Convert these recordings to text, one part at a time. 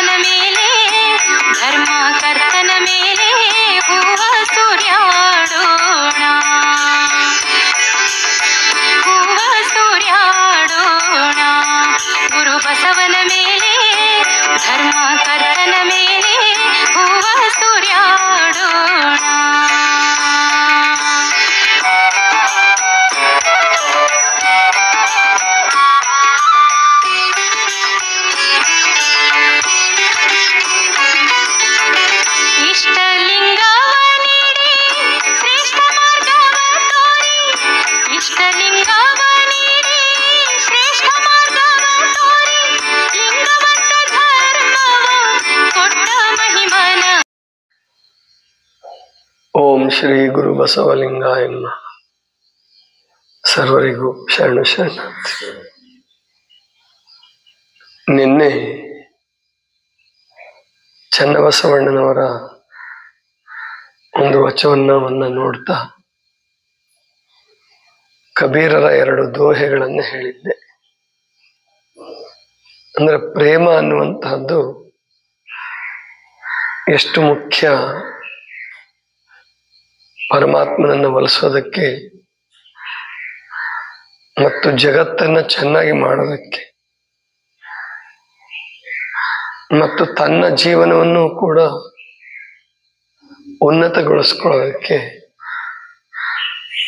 ಬಸವನ ಮೇಲೆ ಧರ್ಮ ಕರ್ತನ ಮೇಲೆ ಹೂವ ಸೂರ್ಯಾಡೋಣ, ಹೂವ ಸೂರ್ಯಾಡೋಣ. ಗುರು ಬಸವನ ಮೇಲೆ ಧರ್ಮ ಕರ್ತನ ಮೇಲೆ ಹೂವ ಸೂರ್ಯಾಡೋಣ. ಓಂ ಶ್ರೀ ಗುರು ಬಸವಲಿಂಗಾಯ ನಮಃ. ಸರ್ವರಿಗೂ ಶರಣು ಶರಣಾರ್ಥಿ. ನಿನ್ನೆ ಚನ್ನಬಸವಣ್ಣನವರ ಒಂದು ವಚನವನ್ನು ನೋಡ್ತಾ ಕಬೀರರ 2 ದೋಹೆಗಳನ್ನು ಹೇಳಿದ್ದೆ. ಅಂದ್ರೆ ಪ್ರೇಮ ಅನ್ನುವಂತಹದ್ದು ಎಷ್ಟು ಮುಖ್ಯ, ಪರಮಾತ್ಮನನ್ನು ಒಲಿಸೋದಕ್ಕೆ ಮತ್ತು ಜಗತ್ತನ್ನ ಚೆನ್ನಾಗಿ ಮಾಡೋದಕ್ಕೆ ಮತ್ತು ತನ್ನ ಜೀವನವನ್ನು ಕೂಡ ಉನ್ನತಗೊಳಿಸ್ಕೊಳ್ಳೋದಕ್ಕೆ,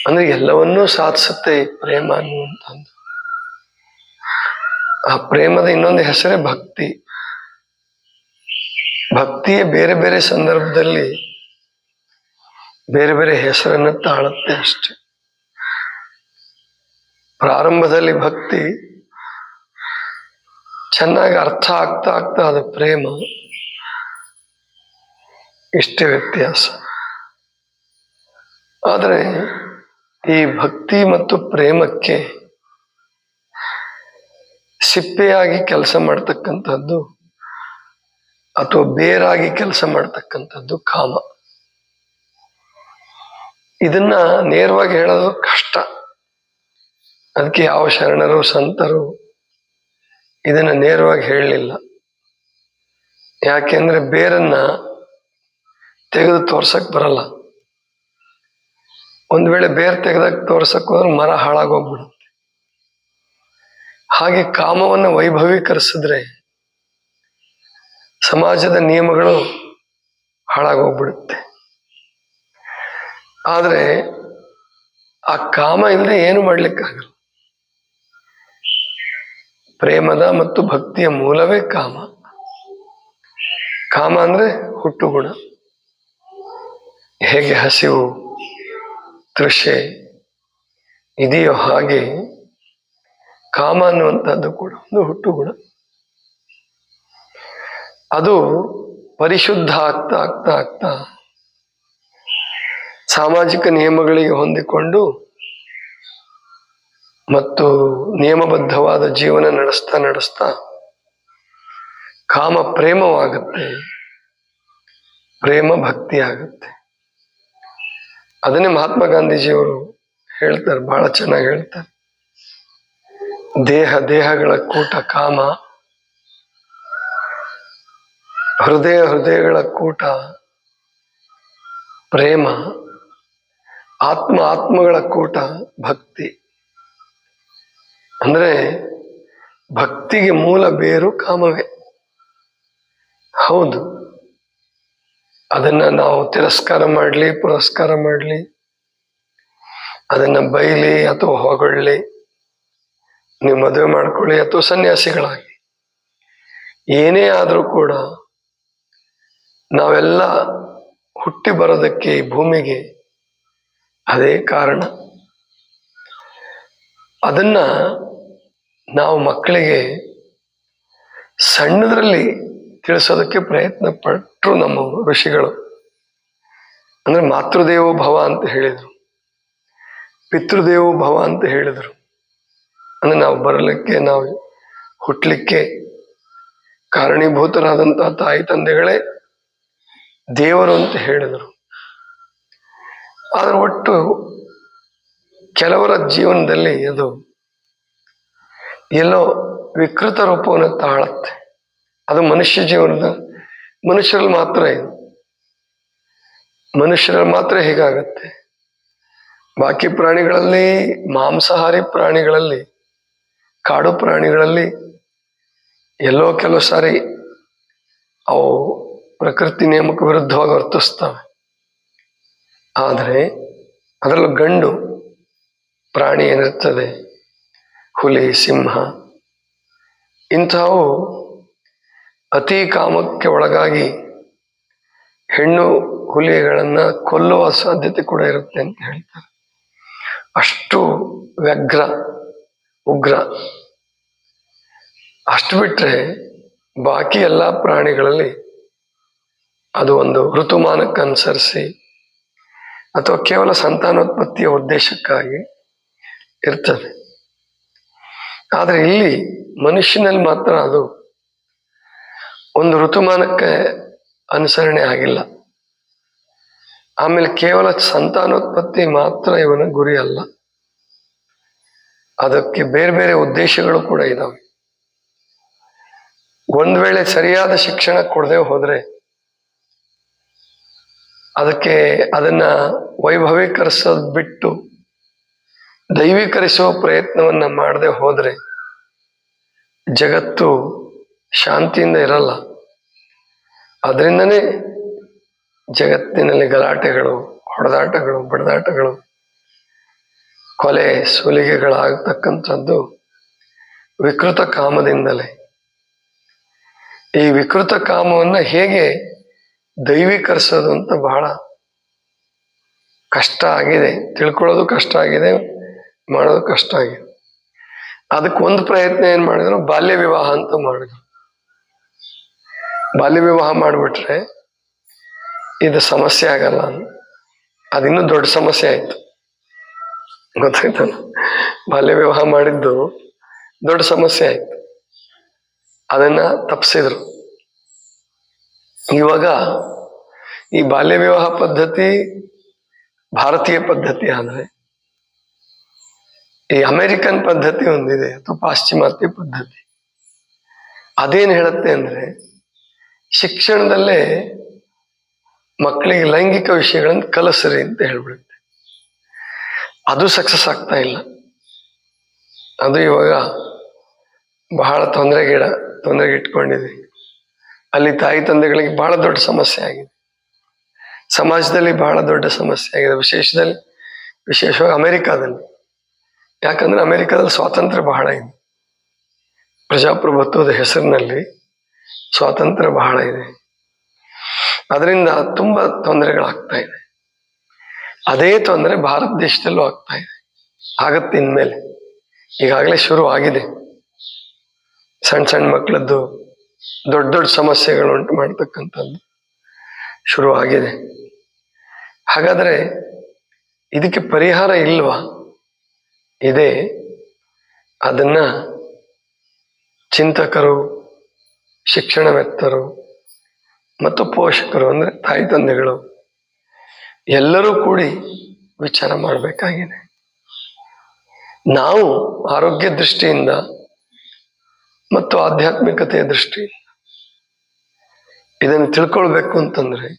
ಅಂದ್ರೆ ಎಲ್ಲವನ್ನೂ ಸಾಧಿಸುತ್ತೆ ಈ ಪ್ರೇಮ ಅನ್ನುವಂಥದ್ದು. ಆ ಪ್ರೇಮದ ಇನ್ನೊಂದು ಹೆಸರೇ ಭಕ್ತಿ. ಭಕ್ತಿಯ ಬೇರೆ ಬೇರೆ ಸಂದರ್ಭದಲ್ಲಿ ಬೇರೆ ಬೇರೆ ಹೆಸರನ್ನು ತಾಳುತ್ತೆ ಅಷ್ಟೆ. ಪ್ರಾರಂಭದಲ್ಲಿ ಭಕ್ತಿ ಚೆನ್ನಾಗಿ ಅರ್ಥ ಆಗ್ತಾ ಆಗ್ತಾ ಅದು ಪ್ರೇಮ, ಇಷ್ಟೇ ವ್ಯತ್ಯಾಸ. ಆದರೆ ಈ ಭಕ್ತಿ ಮತ್ತು ಪ್ರೇಮಕ್ಕೆ ಸಿಪ್ಪೆಯಾಗಿ ಕೆಲಸ ಮಾಡ್ತಕ್ಕಂಥದ್ದು ಅಥವಾ ಬೇರಾಗಿ ಕೆಲಸ ಮಾಡ್ತಕ್ಕಂಥದ್ದು ಕಾಮ. ಇದನ್ನ ನೇರವಾಗಿ ಹೇಳೋದು ಕಷ್ಟ. ಅದಕ್ಕೆ ಯಾವ ಶರಣರು ಸಂತರು ಇದನ್ನ ನೇರವಾಗಿ ಹೇಳಲಿಲ್ಲ. ಯಾಕೆಂದ್ರೆ ಬೇರನ್ನ ತೆಗೆದು ತೋರ್ಸಕ್ ಬರಲ್ಲ. ಒಂದ್ ವೇಳೆ ಬೇರ್ ತೆಗೆದಾಗ ತೋರ್ಸಕ್ ಹೋದ್ರೆ ಮರ ಹಾಳಾಗೋಗ್ಬಿಡುತ್ತೆ. ಹಾಗೆ ಕಾಮವನ್ನು ವೈಭವೀಕರಿಸಿದ್ರೆ ಸಮಾಜದ ನಿಯಮಗಳು ಹಾಳಾಗೋಗ್ಬಿಡುತ್ತೆ. ಆದ್ರೆ ಆ ಕಾಮ ಇಲ್ಲದೆ ಏನು ಮಾಡ್ಲಿಕ್ಕಾಗಲ್ಲ. ಪ್ರೇಮದ ಮತ್ತು ಭಕ್ತಿಯ ಮೂಲವೇ ಕಾಮ. ಕಾಮ ಅಂದ್ರೆ ಹುಟ್ಟುಗುಣ. ಹೇಗೆ ಹಸಿವು ತೃಷೆ ಇದೆಯೋ ಹಾಗೆ ಕಾಮ ಅನ್ನುವಂಥದ್ದು ಕೂಡ ಒಂದು ಹುಟ್ಟುಗುಣ. ಅದು ಪರಿಶುದ್ಧ ಆಗ್ತಾ ಆಗ್ತಾ ಆಗ್ತಾ ಸಾಮಾಜಿಕ ನಿಯಮಗಳಿಗೆ ಹೊಂದಿಕೊಂಡು ಮತ್ತು ನಿಯಮಬದ್ಧವಾದ ಜೀವನ ನಡೆಸ್ತಾ ನಡೆಸ್ತಾ ಕಾಮ ಪ್ರೇಮವಾಗುತ್ತೆ, ಪ್ರೇಮ ಭಕ್ತಿ ಆಗುತ್ತೆ. ಅದನ್ನೇ ಮಹಾತ್ಮ ಗಾಂಧೀಜಿಯವರು ಹೇಳ್ತಾರೆ, ಬಹಳ ಚೆನ್ನಾಗಿ ಹೇಳ್ತಾರೆ. ದೇಹ ದೇಹಗಳ ಕೂಟ ಕಾಮ, ಹೃದಯ ಹೃದಯಗಳ ಕೂಟ ಪ್ರೇಮ, ಆತ್ಮ ಆತ್ಮಗಳ ಕೂಟ ಭಕ್ತಿ. ಅಂದ್ರೆ ಭಕ್ತಿಗೆ ಮೂಲ ಬೇರು ಕಾಮವೇ. ಹೌದು, ಅದನ್ನ ನಾವು ತಿರಸ್ಕಾರ ಮಾಡಲಿ ಪುರಸ್ಕಾರ ಮಾಡಲಿ, ಅದನ್ನ ಬೈಲಿ ಅಥವಾ ಹೊಗಳ್ಲಿ, ನೀವು ಮದುವೆ ಮಾಡ್ಕೊಳ್ಳಿ ಅಥವಾ ಸನ್ಯಾಸಿಗಳಾಗಿ, ಏನೇ ಆದರೂ ಕೂಡ ನಾವೆಲ್ಲ ಹುಟ್ಟಿ ಬರೋದಕ್ಕೆ ಈ ಭೂಮಿಗೆ ಅದೇ ಕಾರಣ. ಅದನ್ನ ನಾವು ಮಕ್ಕಳಿಗೆ ಸಣ್ಣದ್ರಲ್ಲಿ ತಿಳಿಸೋದಕ್ಕೆ ಪ್ರಯತ್ನ ಪಟ್ಟರು ನಮ್ಮ ಋಷಿಗಳು. ಅಂದ್ರೆ ಮಾತೃದೇವೋ ಭವ ಅಂತ ಹೇಳಿದ್ರು, ಪಿತೃದೇವೋ ಭವ ಅಂತ ಹೇಳಿದ್ರು. ಅಂದ್ರೆ ನಾವು ಬರಲಿಕ್ಕೆ, ನಾವು ಹುಟ್ಟಲಿಕ್ಕೆ ಕಾರಣೀಭೂತರಾದಂತಹ ತಾಯಿ ತಂದೆಗಳೇ ದೇವರು ಅಂತ ಹೇಳಿದರು. ಆದ್ರೆ ಒಟ್ಟು ಕೆಲವರ ಜೀವನದಲ್ಲಿ ಅದು ಎಲ್ಲೋ ವಿಕೃತ ರೂಪವನ್ನು ತಾಳುತ್ತೆ. ಅದು ಮನುಷ್ಯ ಜೀವನದ ಮನುಷ್ಯರಲ್ಲಿ ಮಾತ್ರ ಇದು, ಮನುಷ್ಯರಲ್ಲಿ ಮಾತ್ರ ಹೀಗಾಗತ್ತೆ. ಬಾಕಿ ಪ್ರಾಣಿಗಳಲ್ಲಿ, ಮಾಂಸಾಹಾರಿ ಪ್ರಾಣಿಗಳಲ್ಲಿ, ಕಾಡು ಪ್ರಾಣಿಗಳಲ್ಲಿ ಎಲ್ಲೋ ಕೆಲವು ಸಾರಿ ಅವು ಪ್ರಕೃತಿ ನಿಯಮಕ್ಕೆ ವಿರುದ್ಧವಾಗಿ ವರ್ತಿಸ್ತವೆ. ಆದರೆ ಅದರಲ್ಲೂ ಗಂಡು ಪ್ರಾಣಿ ಏನಿರ್ತದೆ, ಹುಲಿ, ಸಿಂಹ, ಇಂಥವು ಅತಿ ಕಾಮಕ್ಕೆ ಒಳಗಾಗಿ ಹೆಣ್ಣು ಹುಲಿಗಳನ್ನ ಕೊಲ್ಲುವ ಸಾಧ್ಯತೆ ಕೂಡ ಇರುತ್ತೆ ಅಂತ ಹೇಳ್ತಾರೆ. ಅಷ್ಟು ವ್ಯಗ್ರ, ಉಗ್ರ. ಅಷ್ಟು ಬಿಟ್ರೆ ಬಾಕಿ ಎಲ್ಲ ಪ್ರಾಣಿಗಳಲ್ಲಿ ಅದು ಒಂದು ಋತುಮಾನಕ್ಕೆ ಅನುಸರಿಸಿ ಅಥವಾ ಕೇವಲ ಸಂತಾನೋತ್ಪತ್ತಿಯ ಉದ್ದೇಶಕ್ಕಾಗಿ ಇರ್ತದೆ. ಆದರೆ ಇಲ್ಲಿ ಮನುಷ್ಯನಲ್ಲಿ ಮಾತ್ರ ಅದು ಒಂದು ಋತುಮಾನಕ್ಕೆ ಅನುಸರಣೆ ಆಗಿಲ್ಲ. ಆಮೇಲೆ ಕೇವಲ ಸಂತಾನೋತ್ಪತ್ತಿ ಮಾತ್ರ ಇವನ ಗುರಿ ಅಲ್ಲ, ಅದಕ್ಕೆ ಬೇರೆ ಬೇರೆ ಉದ್ದೇಶಗಳು ಕೂಡ ಇದಾವೆ. ಒಂದ್ ವೇಳೆ ಸರಿಯಾದ ಶಿಕ್ಷಣ ಕೊಡದೆ ಹೋದ್ರೆ, ಅದನ್ನ ವೈಭವೀಕರಿಸೋದ್ ಬಿಟ್ಟು ದೈವೀಕರಿಸುವ ಪ್ರಯತ್ನವನ್ನ ಮಾಡದೆ ಹೋದ್ರೆ ಜಗತ್ತು ಶಾಂತಿಯಿಂದ ಇರಲ್ಲ. ಅದರಿಂದನೇ ಜಗತ್ತಿನಲ್ಲಿ ಗಲಾಟೆಗಳು, ಹೊಡೆದಾಟಗಳು, ಬಡದಾಟಗಳು, ಕೊಲೆ ಸುಲಿಗೆಗಳಾಗತಕ್ಕಂಥದ್ದು ವಿಕೃತ ಕಾಮದಿಂದಲೇ. ಈ ವಿಕೃತ ಕಾಮವನ್ನ ಹೇಗೆ ದೈವೀಕರಿಸೋದು ಅಂತ ಬಹಳ ಕಷ್ಟ ಆಗಿದೆ. ತಿಳ್ಕೊಳ್ಳೋದು ಕಷ್ಟ ಆಗಿದೆ, ಮಾಡೋದು ಕಷ್ಟ ಆಗಿದೆ. ಅದಕ್ಕೆ ಒಂದು ಪ್ರಯತ್ನ ಏನ್ ಮಾಡಿದ್ರು, ಬಾಲ್ಯ ವಿವಾಹ ಅಂತ ಮಾಡಿದ್ರು. ಬಾಲ್ಯ ವಿವಾಹ ಮಾಡಿಬಿಟ್ರೆ ಇದು ಸಮಸ್ಯೆ ಆಗಲ್ಲ. ಅದಿನ್ನೂ ದೊಡ್ಡ ಸಮಸ್ಯೆ ಆಯ್ತು, ಗೊತ್ತಾಯ್ತಲ್ಲ. ಬಾಲ್ಯ ವಿವಾಹ ಮಾಡಿದ್ದು ದೊಡ್ಡ ಸಮಸ್ಯೆ ಆಯ್ತು, ಅದನ್ನ ತಪ್ಪಿಸಿದ್ರು. ಇವಾಗ ಈ ಬಾಲ್ಯ ವಿವಾಹ ಪದ್ಧತಿ ಭಾರತೀಯ ಪದ್ಧತಿ ಆದ್ರೆ, ಈ ಅಮೆರಿಕನ್ ಪದ್ಧತಿ ಒಂದಿದೆ ಅಥವಾ ಪಾಶ್ಚಿಮಾತ್ಯ ಪದ್ಧತಿ. ಅದೇನ್ ಹೇಳುತ್ತೆ ಅಂದ್ರೆ, ಶಿಕ್ಷಣದಲ್ಲೇ ಮಕ್ಕಳಿಗೆ ಲೈಂಗಿಕ ವಿಷಯಗಳನ್ನು ಕಲಿಸ್ರಿ ಅಂತ ಹೇಳ್ಬಿಡುತ್ತೆ. ಅದು ಸಕ್ಸಸ್ ಆಗ್ತಾ ಇಲ್ಲ. ಅದು ಇವಾಗ ಬಹಳ ತೊಂದರೆಗೆ ಇಟ್ಕೊಂಡಿದೆ. ಅಲ್ಲಿ ತಾಯಿ ತಂದೆಗಳಿಗೆ ಬಹಳ ದೊಡ್ಡ ಸಮಸ್ಯೆ ಆಗಿದೆ, ಸಮಾಜದಲ್ಲಿ ಬಹಳ ದೊಡ್ಡ ಸಮಸ್ಯೆ ಆಗಿದೆ, ವಿಶೇಷವಾಗಿ ಅಮೆರಿಕಾದಲ್ಲಿ. ಯಾಕಂದ್ರೆ ಅಮೆರಿಕಾದಲ್ಲಿ ಸ್ವಾತಂತ್ರ್ಯ ಬಹಳ ಇದೆ, ಪ್ರಜಾಪ್ರಭುತ್ವದ ಹೆಸರಿನಲ್ಲಿ ಸ್ವಾತಂತ್ರ್ಯ ಬಹಳ ಇದೆ. ಅದರಿಂದ ತುಂಬಾ ತೊಂದರೆಗಳಾಗ್ತಾ ಇದೆ. ಅದೇ ತೊಂದರೆ ಭಾರತ ದೇಶದಲ್ಲೂ ಆಗ್ತಾ ಇದೆ, ಆಗತ್ತೆ ಇನ್ಮೇಲೆ. ಈಗಾಗಲೇ ಶುರು ಆಗಿದೆ. ಸಣ್ಣ ಸಣ್ಣ ಮಕ್ಕಳದ್ದು ದೊಡ್ಡ ದೊಡ್ಡ ಸಮಸ್ಯೆಗಳು ಉಂಟು ಮಾಡ್ತಕ್ಕಂಥದ್ದು ಶುರು ಆಗಿದೆ. ಹಾಗಾದ್ರೆ ಇದಕ್ಕೆ ಪರಿಹಾರ ಇಲ್ವಾ? ಇದೆ. ಅದನ್ನ ಚಿಂತಕರು, ಶಿಕ್ಷಣವೇತ್ತರು ಮತ್ತು ಪೋಷಕರು ಅಂದ್ರೆ ತಾಯಿ ತಂದೆಗಳು ಎಲ್ಲರೂ ಕೂಡಿ ವಿಚಾರ ಮಾಡಬೇಕಾಗಿದೆ. ನಾವು ಆರೋಗ್ಯ ದೃಷ್ಟಿಯಿಂದ ಮತ್ತು ಆಧ್ಯಾತ್ಮಿಕತೆಯ ದೃಷ್ಟಿಯಿಂದ ಇದನ್ನು ತಿಳ್ಕೊಳ್ಬೇಕು ಅಂತಂದ್ರೆ,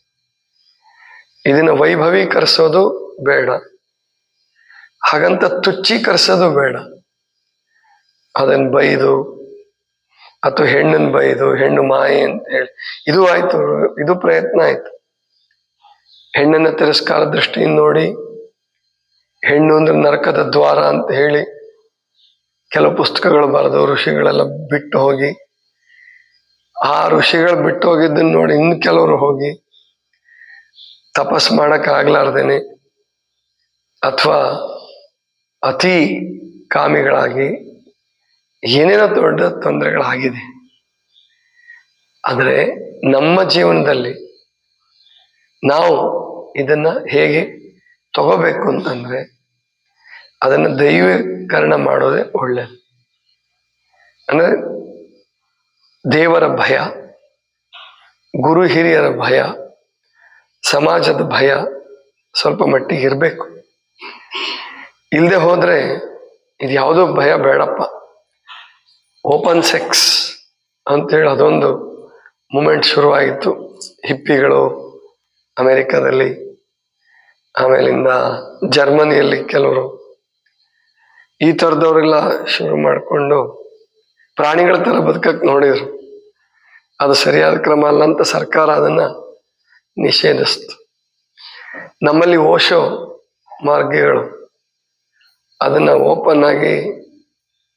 ಇದನ್ನ ವೈಭವೀಕರಿಸೋದು ಬೇಡ, ಹಾಗಂತ ತುಚ್ಛೀಕರಿಸೋದು ಬೇಡ. ಅದನ್ನ ಬೈದು ಅಥವಾ ಹೆಣ್ಣನ್ನು ಬೈದು ಹೆಣ್ಣು ಮಾಯಿ ಅಂತ ಹೇಳಿ ಇದು ಆಯ್ತು, ಇದು ಪ್ರಯತ್ನ ಆಯ್ತು. ಹೆಣ್ಣನ್ನ ತಿರಸ್ಕಾರ ದೃಷ್ಟಿಯಿಂದ ನೋಡಿ, ಹೆಣ್ಣು ಅಂದ್ರೆ ನರಕದ ದ್ವಾರ ಅಂತ ಹೇಳಿ ಕೆಲವು ಪುಸ್ತಕಗಳು ಬರೆದು ಋಷಿಗಳೆಲ್ಲ ಬಿಟ್ಟು ಹೋಗಿ, ಆ ಋಷಿಗಳು ಬಿಟ್ಟು ಹೋಗಿದ್ದನ್ನು ನೋಡಿ ಇನ್ನು ಕೆಲವರು ಹೋಗಿ ತಪಸ್ ಮಾಡಕ್ ಆಗ್ಲಾರ್ದೇನೆ ಅಥವಾ ಅತಿ ಕಾಮಿಗಳಾಗಿ ಏನೇನೋ ದೊಡ್ಡ ತೊಂದರೆಗಳಾಗಿದೆ. ಆದರೆ ನಮ್ಮ ಜೀವನದಲ್ಲಿ ನಾವು ಇದನ್ನ ಹೇಗೆ ತಗೋಬೇಕು ಅಂತಂದ್ರೆ, ಅದನ್ನು ದೈವೀಕರಣ ಮಾಡೋದೇ ಒಳ್ಳೆಯದು. ಅಂದ್ರೆ ದೇವರ ಭಯ, ಗುರು ಹಿರಿಯರ ಭಯ, ಸಮಾಜದ ಭಯ ಸ್ವಲ್ಪ ಮಟ್ಟಿಗೆ ಇರಬೇಕು. ಇಲ್ಲದೆ ಹೋದ್ರೆ ಇದು ಯಾವುದೋ ಭಯ ಬೇಡಪ್ಪ, ಓಪನ್ ಸೆಕ್ಸ್ ಅಂತೇಳಿ ಅದೊಂದು ಮೂಮೆಂಟ್ ಶುರುವಾಯಿತು. ಹಿಪ್ಪಿಗಳು ಅಮೆರಿಕದಲ್ಲಿ, ಆಮೇಲಿಂದ ಜರ್ಮನಿಯಲ್ಲಿ ಕೆಲವರು, ಈ ಥರದವರೆಲ್ಲ ಶುರು ಮಾಡಿಕೊಂಡು ಪ್ರಾಣಿಗಳ ಥರ ಬದುಕಕ್ಕೆ ನೋಡಿದರು. ಅದು ಸರಿಯಾದ ಕ್ರಮ ಅಲ್ಲ ಅಂತ ಸರ್ಕಾರ ಅದನ್ನು ನಿಷೇಧಿಸ್ತು. ನಮ್ಮಲ್ಲಿ ಓಶೋ ಮಾರ್ಗಿಗಳು ಅದನ್ನು ಓಪನ್ ಆಗಿ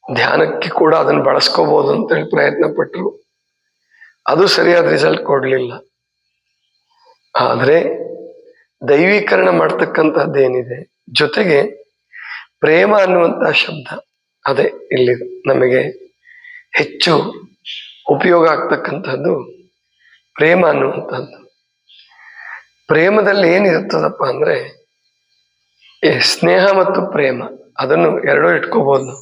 ಧ್ಯಾನಕ್ಕೆ ಕೂಡ ಅದನ್ನು ಬಳಸ್ಕೋಬೋದು ಅಂತೇಳಿ ಪ್ರಯತ್ನ ಪಟ್ಟರು. ಅದು ಸರಿಯಾದ ರಿಸಲ್ಟ್ ಕೊಡಲಿಲ್ಲ. ಆದರೆ ದೈವೀಕರಣ ಮಾಡ್ತಕ್ಕಂಥದ್ದೇನಿದೆ, ಜೊತೆಗೆ ಪ್ರೇಮ ಅನ್ನುವಂಥ ಶಬ್ದ ಅದೇ ಇಲ್ಲಿ ನಮಗೆ ಹೆಚ್ಚು ಉಪಯೋಗ ಆಗ್ತಕ್ಕಂಥದ್ದು. ಪ್ರೇಮ ಅನ್ನುವಂಥದ್ದು, ಪ್ರೇಮದಲ್ಲಿ ಏನಿರುತ್ತದಪ್ಪ ಅಂದರೆ ಸ್ನೇಹ ಮತ್ತು ಪ್ರೇಮ, ಅದನ್ನು ಎರಡೂ ಇಟ್ಕೋಬೋದು.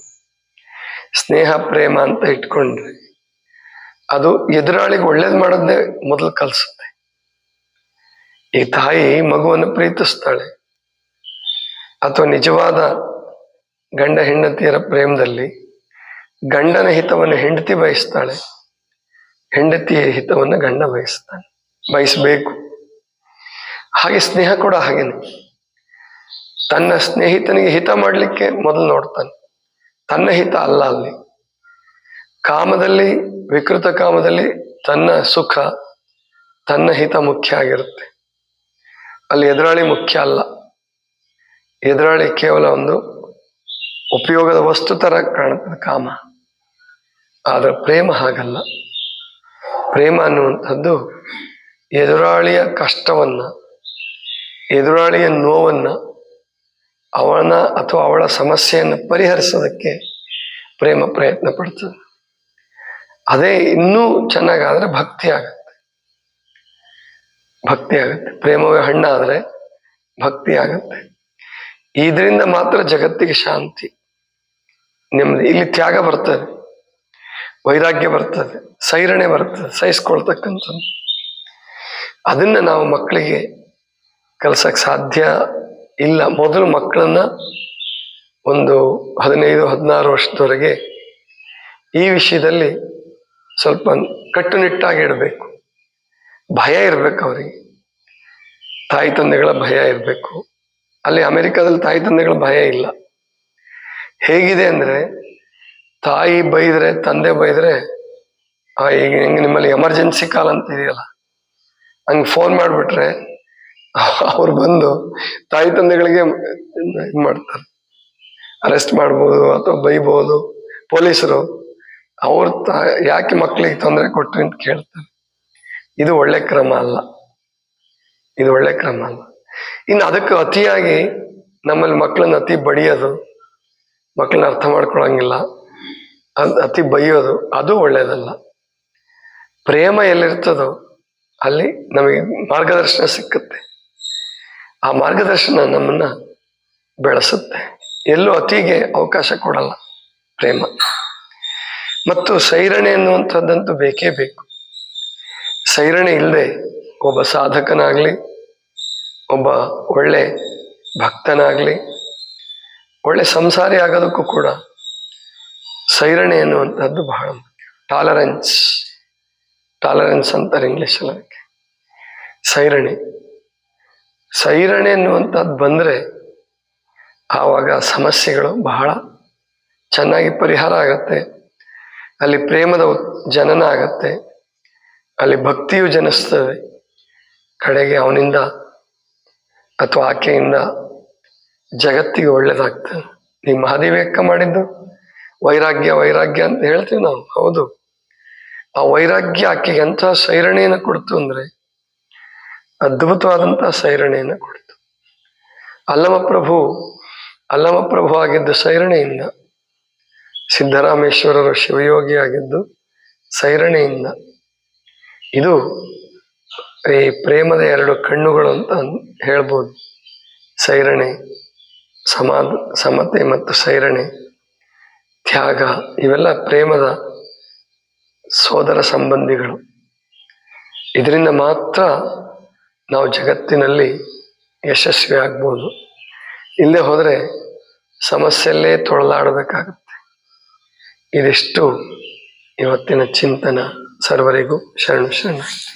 ಸ್ನೇಹ ಪ್ರೇಮ ಅಂತ ಇಟ್ಕೊಂಡ್ರೆ ಅದು ಎದುರಾಳಿಗೆ ಒಳ್ಳೇದು ಮಾಡೋದೇ ಮೊದಲು ಕಲಿಸುತ್ತೆ. ಈ ತಾಯಿ ಮಗುವನ್ನು ಪ್ರೀತಿಸ್ತಾಳೆ, ಅಥವಾ ನಿಜವಾದ ಗಂಡ ಹೆಂಡತಿಯರ ಪ್ರೇಮದಲ್ಲಿ ಗಂಡನ ಹಿತವನ್ನು ಹೆಂಡತಿ ಬಯಸ್ತಾಳೆ, ಹೆಂಡತಿಯ ಹಿತವನ್ನು ಗಂಡ ಬಯಸಬೇಕು. ಹಾಗೆ ಸ್ನೇಹ ಕೂಡ ಹಾಗೇನೆ, ತನ್ನ ಸ್ನೇಹಿತನಿಗೆ ಹಿತ ಮಾಡಲಿಕ್ಕೆ ಮೊದಲು ನೋಡ್ತಾನೆ, ತನ್ನ ಹಿತ ಅಲ್ಲ. ಅಲ್ಲಿ ಕಾಮದಲ್ಲಿ, ವಿಕೃತ ಕಾಮದಲ್ಲಿ ತನ್ನ ಸುಖ, ತನ್ನ ಹಿತ ಮುಖ್ಯ ಆಗಿರುತ್ತೆ. ಅಲ್ಲಿ ಎದುರಾಳಿ ಮುಖ್ಯ ಅಲ್ಲ. ಎದುರಾಳಿ ಕೇವಲ ಒಂದು ಉಪಯೋಗದ ವಸ್ತು ತರ ಕಾಣುತ್ತದೆ ಕಾಮ. ಆದರೆ ಪ್ರೇಮ ಹಾಗಲ್ಲ. ಪ್ರೇಮ ಅನ್ನುವಂಥದ್ದು ಎದುರಾಳಿಯ ಕಷ್ಟವನ್ನ, ಎದುರಾಳಿಯ ನೋವನ್ನ, ಅವನ ಅಥವಾ ಅವಳ ಸಮಸ್ಯೆಯನ್ನು ಪರಿಹರಿಸೋದಕ್ಕೆ ಪ್ರೇಮ ಪ್ರಯತ್ನ ಪಡ್ತದೆ. ಅದೇ ಇನ್ನೂ ಚೆನ್ನಾಗಾದ್ರೆ ಭಕ್ತಿ ಆಗತ್ತೆ. ಭಕ್ತಿ ಆಗತ್ತೆ. ಪ್ರೇಮವೇ ಹಣ್ಣಾದ್ರೆ ಭಕ್ತಿ ಆಗತ್ತೆ. ಇದರಿಂದ ಮಾತ್ರ ಜಗತ್ತಿಗೆ ಶಾಂತಿ, ನೆಮ್ಮದಿ. ಇಲ್ಲಿ ತ್ಯಾಗ ಬರ್ತದೆ, ವೈರಾಗ್ಯ ಬರ್ತದೆ, ಸೈರಣೆ ಬರ್ತದೆ, ಸಹಿಸ್ಕೊಳ್ತಕ್ಕಂಥದ್ದು. ಅದನ್ನ ನಾವು ಮಕ್ಕಳಿಗೆ ಕಲ್ಸಕ್ಕೆ ಸಾಧ್ಯ ಇಲ್ಲ. ಮೊದಲು ಮಕ್ಕಳನ್ನ ಒಂದು 15-16 ವರ್ಷದವರೆಗೆ ಈ ವಿಷಯದಲ್ಲಿ ಸ್ವಲ್ಪ ಕಟ್ಟುನಿಟ್ಟಾಗಿ ಇಡಬೇಕು. ಭಯ ಇರಬೇಕು ಅವರಿಗೆ, ತಾಯಿ ತಂದೆಗಳ ಭಯ ಇರಬೇಕು. ಅಲ್ಲಿ ಅಮೆರಿಕದಲ್ಲಿ ತಾಯಿ ತಂದೆಗಳ ಭಯ ಇಲ್ಲ. ಹೇಗಿದೆ ಅಂದ್ರೆ, ತಾಯಿ ಬೈದ್ರೆ, ತಂದೆ ಬೈದ್ರೆ, ಈಗ ಹೆಂಗೆ ನಿಮ್ಮಲ್ಲಿ ಎಮರ್ಜೆನ್ಸಿ ಕಾಲ್ ಅಂತ ಇದೆಯಲ್ಲ, ಹಂಗೆ ಫೋನ್ ಮಾಡಿಬಿಟ್ರೆ ಅವ್ರು ಬಂದು ತಾಯಿ ತಂದೆಗಳಿಗೆ ಇದು ಮಾಡ್ತಾರೆ, ಅರೆಸ್ಟ್ ಮಾಡ್ಬೋದು ಅಥವಾ ಬೈಬೋದು ಪೊಲೀಸರು. ಅವ್ರ ಯಾಕೆ ಮಕ್ಕಳಿಗೆ ತೊಂದರೆ ಕೊಟ್ರಿ ಅಂತ ಕೇಳ್ತಾರೆ. ಇದು ಒಳ್ಳೆ ಕ್ರಮ ಅಲ್ಲ, ಇದು ಒಳ್ಳೆ ಕ್ರಮ ಅಲ್ಲ. ಇನ್ನು ಅದಕ್ಕೆ ಅತಿಯಾಗಿ ನಮ್ಮಲ್ಲಿ ಮಕ್ಕಳನ್ನ ಅತಿ ಬಡಿಯೋದು, ಮಕ್ಕಳನ್ನ ಅರ್ಥ ಮಾಡ್ಕೊಳಂಗಿಲ್ಲ, ಅತಿ ಬೈಯೋದು, ಅದು ಒಳ್ಳೇದಲ್ಲ. ಪ್ರೇಮ ಎಲ್ಲಿರ್ತದೋ ಅಲ್ಲಿ ನಮಗೆ ಮಾರ್ಗದರ್ಶನ ಸಿಕ್ಕುತ್ತೆ. ಆ ಮಾರ್ಗದರ್ಶನ ನಮ್ಮನ್ನ ಬೆಳೆಸುತ್ತೆ. ಎಲ್ಲೂ ಅತಿಗೆ ಅವಕಾಶ ಕೊಡಲ್ಲ ಪ್ರೇಮ. ಮತ್ತು ಸೈರಣೆ ಎನ್ನುವಂಥದ್ದಂತೂ ಬೇಕೇ ಬೇಕು. ಸೈರಣೆ ಇಲ್ಲದೆ ಒಬ್ಬ ಸಾಧಕನಾಗ್ಲಿ, ಒಬ್ಬ ಒಳ್ಳೆ ಭಕ್ತನಾಗ್ಲಿ, ಒಳ್ಳೆ ಸಂಸಾರಿ ಆಗೋದಕ್ಕೂ ಕೂಡ ಸೈರಣೆ ಎನ್ನುವಂಥದ್ದು ಬಹಳ ಮುಖ್ಯ. ಟಾಲರೆನ್ಸ್ ಅಂತಾರೆ ಇಂಗ್ಲಿಷಲ್ಲಿ ಅದಕ್ಕೆ. ಸೈರಣೆ ಎನ್ನುವಂಥದ್ದು ಬಂದರೆ ಆವಾಗ ಸಮಸ್ಯೆಗಳು ಬಹಳ ಚೆನ್ನಾಗಿ ಪರಿಹಾರ ಆಗತ್ತೆ. ಅಲ್ಲಿ ಪ್ರೇಮದ ಜನನ ಆಗತ್ತೆ, ಅಲ್ಲಿ ಭಕ್ತಿಯು ಜನಿಸ್ತದೆ. ಕಡೆಗೆ ಅವನಿಂದ ಅಥವಾ ಆಕೆಯಿಂದ ಜಗತ್ತಿಗೆ ಒಳ್ಳೇದಾಗ್ತದೆ. ಈ ಮಹಾದೇವಿಯಕ್ಕ ಮಾಡಿದ್ದು ವೈರಾಗ್ಯ ಅಂತ ಹೇಳ್ತೀವಿ ನಾವು, ಹೌದು. ಆ ವೈರಾಗ್ಯ ಆಕೆಗೆ ಎಂಥ ಸೈರಣೆಯನ್ನು ಕೊಡ್ತು ಅಂದ್ರೆ, ಅದ್ಭುತವಾದಂತಹ ಸೈರಣೆಯನ್ನು ಕೊಡ್ತು. ಅಲ್ಲಮಪ್ರಭು ಆಗಿದ್ದು ಸೈರಣೆಯಿಂದ, ಸಿದ್ದರಾಮೇಶ್ವರರು ಶಿವಯೋಗಿ ಆಗಿದ್ದು ಸೈರಣೆಯಿಂದ. ಇದು ಈ ಪ್ರೇಮದ 2 ಕಣ್ಣುಗಳು ಅಂತ ಹೇಳ್ಬೋದು. ಸೈರಣೆ, ಸಮತೆ ಮತ್ತು ಸೈರಣೆ, ತ್ಯಾಗ, ಇವೆಲ್ಲ ಪ್ರೇಮದ ಸೋದರ ಸಂಬಂಧಿಗಳು. ಇದರಿಂದ ಮಾತ್ರ ನಾವು ಜಗತ್ತಿನಲ್ಲಿ ಯಶಸ್ವಿ ಆಗ್ಬೋದು. ಇಲ್ಲೇ ಹೋದರೆ ಸಮಸ್ಯೆಯಲ್ಲೇ ತೊಳಲಾಡಬೇಕಾಗುತ್ತೆ. ಇದಿಷ್ಟು ಇವತ್ತಿನ ಚಿಂತನ. ಸರ್ವರಿಗೂ ಶರಣು ಶರಣಾರ್ಥಿ.